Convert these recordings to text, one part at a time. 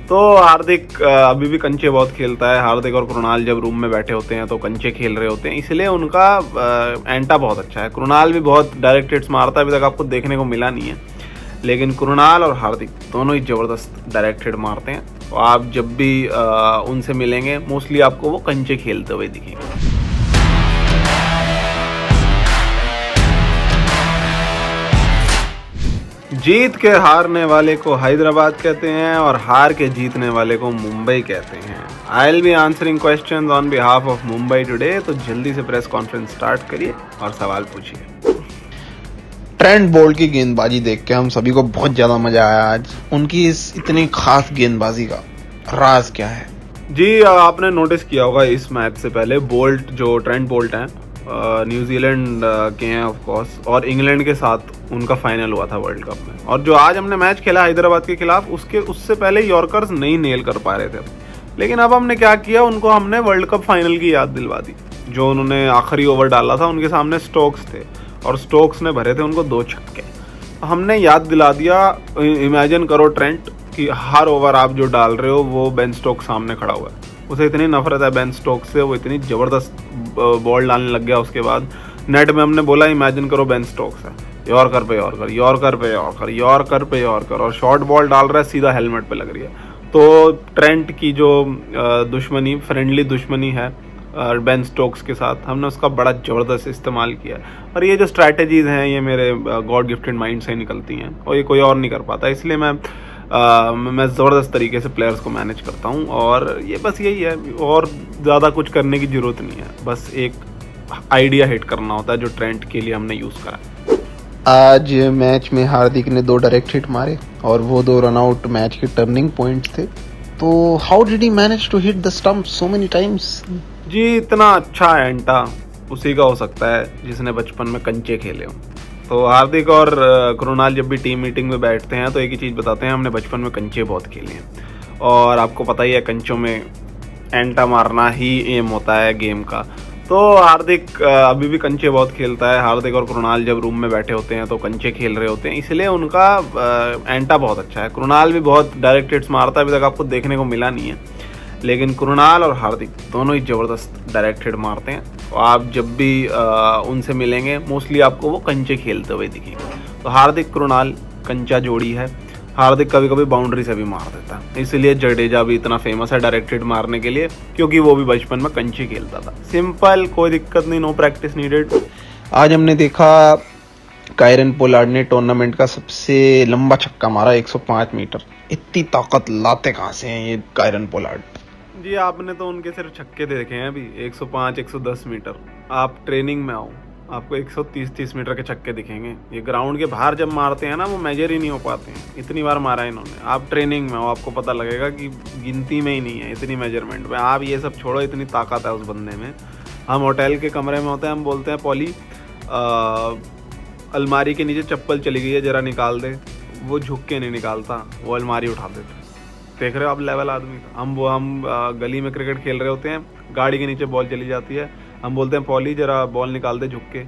तो हार्दिक अभी भी कंचे बहुत खेलता है। हार्दिक और कृणाल जब रूम में बैठे होते हैं तो कंचे खेल रहे होते हैं, इसलिए उनका एंटा बहुत अच्छा है। कृणाल भी बहुत डायरेक्ट हिट्स मारता है, अभी तक आपको देखने को मिला नहीं है, लेकिन कृणाल और हार्दिक दोनों ही ज़बरदस्त डायरेक्ट हिट मारते हैं। तो आप जब भी उनसे मिलेंगे मोस्टली आपको वो कंचे खेलते हुए दिखेंगे। जीत के हारने वाले को हैदराबाद कहते हैं और हार के जीतने वाले को मुंबई कहते हैं। I will be answering questions on behalf of Mumbai today, तो जल्दी से प्रेस कॉन्फ्रेंस स्टार्ट करिए और सवाल पूछिए। ट्रेंट बोल्ट की गेंदबाजी देख के हम सभी को बहुत ज्यादा मजा आया आज। उनकी इस इतनी खास गेंदबाजी का राज क्या है? जी, आपने नोटिस किया होगा इस मैच से पहले बोल्ट जो ट्रेंट बोल्ट हैं न्यूजीलैंड के हैं ऑफ कोर्स, और इंग्लैंड के साथ उनका फाइनल हुआ था वर्ल्ड कप में। और जो आज हमने मैच खेला हैदराबाद के खिलाफ, उससे पहले यॉर्कर्स नहीं नेल कर पा रहे थे, लेकिन अब हमने क्या किया, उनको हमने वर्ल्ड कप फाइनल की याद दिलवा दी। जो उन्होंने आखिरी ओवर डाला था, उनके सामने स्टोक्स थे और स्टोक्स ने भरे थे उनको 2 छक्के। हमने याद दिला दिया। इमेजिन करो ट्रेंट कि हर ओवर आप जो डाल रहे हो वो बेन स्टोक्स सामने खड़ा हुआ है, उसे इतनी नफरत है बेन स्टोक्स से, वो इतनी ज़बरदस्त बॉल डालने लग गया। उसके बाद नेट में हमने बोला इमेजिन करो बेन स्टोक्स है, यॉर्कर पे यॉर्कर, यॉर्कर पे यॉर्कर, यॉर्कर पे यॉर्कर, और शॉर्ट बॉल डाल रहा है, सीधा हेलमेट पे लग रही है। तो ट्रेंट की जो दुश्मनी, फ्रेंडली दुश्मनी है बेन स्टोक्स के साथ, हमने उसका बड़ा ज़बरदस्त इस्तेमाल किया। और ये जो स्ट्रैटेजीज़ हैं ये मेरे गॉड गिफ्टेड माइंड से निकलती हैं और ये कोई और नहीं कर पाता, इसलिए मैं ज़बरदस्त तरीके से प्लेयर्स को मैनेज करता हूँ। और ये बस यही है, और ज़्यादा कुछ करने की ज़रूरत नहीं है, बस एक आइडिया हिट करना होता है जो ट्रेंट के लिए हमने यूज़ करा। आज मैच में हार्दिक ने 2 डायरेक्ट हिट मारे और वो 2 रनआउट मैच के टर्निंग पॉइंट थे। तो how did he manage to hit the stump so many times? जी, इतना अच्छा एंटा उसी का हो सकता है जिसने बचपन में कंचे खेले हों। तो हार्दिक और कृणाल जब भी टीम मीटिंग में बैठते हैं तो एक ही चीज़ बताते हैं, हमने बचपन में कंचे बहुत खेले हैं। और आपको पता ही है कंचों में एंटा मारना ही एम होता है गेम का। तो हार्दिक अभी भी कंचे बहुत खेलता है। हार्दिक और कृणाल जब रूम में बैठे होते हैं तो कंचे खेल रहे होते हैं, इसलिए उनका एंटा बहुत अच्छा है। कृणाल भी बहुत डायरेक्ट हिट्स मारता है, अभी तक आपको देखने को मिला नहीं है, लेकिन कृणाल और हार्दिक दोनों ही ज़बरदस्त डायरेक्ट हिट मारते हैं। तो आप जब भी उनसे मिलेंगे मोस्टली आपको वो कंचे खेलते हुए दिखेंगे। तो हार्दिक कृणाल कंचा जोड़ी है। हार्दिक कभी कभी बाउंड्री से भी मार देता है, इसलिए जडेजा भी इतना फेमस है डायरेक्ट हिट मारने के लिए, क्योंकि वो भी बचपन में कंचे खेलता था। सिंपल, कोई दिक्कत नहीं, नो प्रैक्टिस नीडेड। आज हमने देखा कायरन पोलार्ड ने टूर्नामेंट का सबसे लंबा छक्का मारा, 105 मीटर। इतनी ताकत लाते कहाँ से हैं ये कायरन पोलार्ड? जी, आपने तो उनके सिर्फ छक्के देखे हैं अभी, 105 110 मीटर। आप ट्रेनिंग में आओ, आपको 130 मीटर के छक्के दिखेंगे। ये ग्राउंड के बाहर जब मारते हैं ना, वो मेजर ही नहीं हो पाते हैं। इतनी बार मारा है इन्होंने। आप ट्रेनिंग में हो, आपको पता लगेगा कि गिनती में ही नहीं है इतनी मेजरमेंट में। आप ये सब छोड़ो, इतनी ताकत है उस बंदे में। हम होटल के कमरे में होते हैं, हम बोलते हैं पॉली अलमारी के नीचे चप्पल चली गई है, ज़रा निकाल दे। वो झुक के नहीं निकालता, वो अलमारी उठा देता। देख रहे हो आप लेवल आदमी का। हम गली में क्रिकेट खेल रहे होते हैं, गाड़ी के नीचे बॉल चली जाती है, हम बोलते हैं पॉली जरा बॉल निकाल दे झुक के।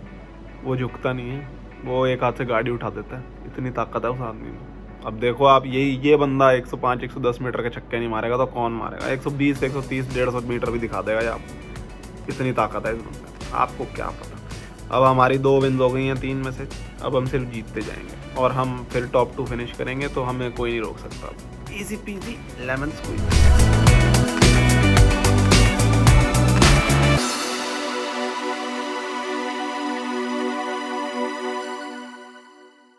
वो झुकता नहीं है, वो एक हाथ से गाड़ी उठा देता है। इतनी ताकत है उस आदमी में। अब देखो आप, ये बंदा 105 110 मीटर के छक्के नहीं मारेगा तो कौन मारेगा? 120 130 150 मीटर भी दिखा देगा आपको। इतनी ताकत है इस बंदे में, आपको क्या पता। अब हमारी 2 विन्स हो गई हैं 3 में से, अब हम सिर्फ जीतते जाएंगे और हम फिर टॉप 2 फिनिश करेंगे, तो हमें कोई नहीं रोक सकता। Easy peasy lemon squeeze.